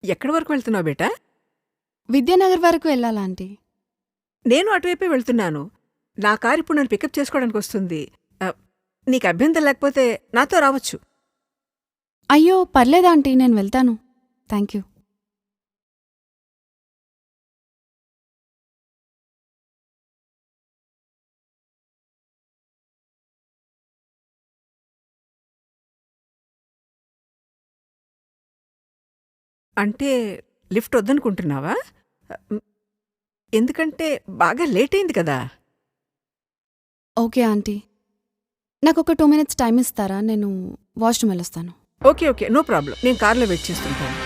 ఎక్కడి వరకు వెళ్తున్నావు బేటా? విద్యానగర్ వరకు వెళ్ళాలా ఆంటీ? నేను అటువైపే వెళ్తున్నాను. నా కారు ఇప్పుడు నన్ను పికప్ చేసుకోవడానికి వస్తుంది. నీకు అభ్యంతరం లేకపోతే నాతో రావచ్చు. అయ్యో పర్లేదా ఆంటీ, నేను వెళ్తాను. Thank you. అంటే లిఫ్ట్ వద్దనుకుంటున్నావా? ఎందుకంటే బాగా లేట్ అయింది కదా. ఓకే ఆంటీ, నాకు ఒక 2 minutes టైం ఇస్తారా? నేను వాష్రూమ్ వెళ్ళొస్తాను. Okay okay, no problem. నేను కార్లో వెయిట్ చేస్తుంటాను.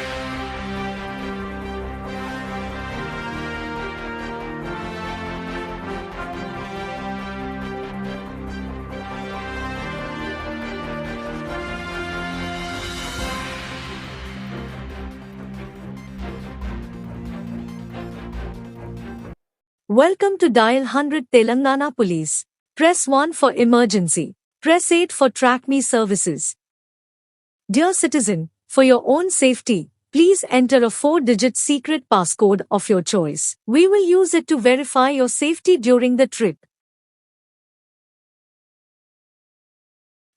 Welcome to Dial 100 Telangana Police. Press 1 for emergency. Press 8 for Track Me services. Dear citizen, for your own safety, please enter a 4-digit secret passcode of your choice. We will use it to verify your safety during the trip.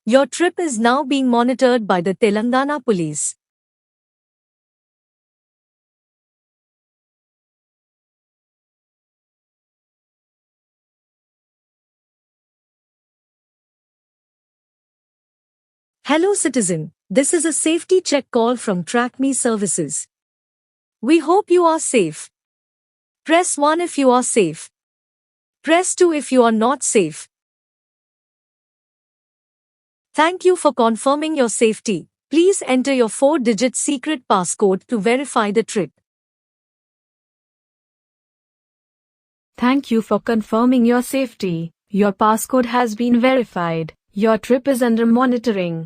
Your trip is now being monitored by the Telangana Police. Hello citizen, this is a safety check call from Track Me services. We hope you are safe. Press 1 if you are safe. Press 2 if you are not safe. Thank you for confirming your safety. Please enter your 4-digit secret passcode to verify the trip. Thank you for confirming your safety. Your passcode has been verified. Your trip is under monitoring.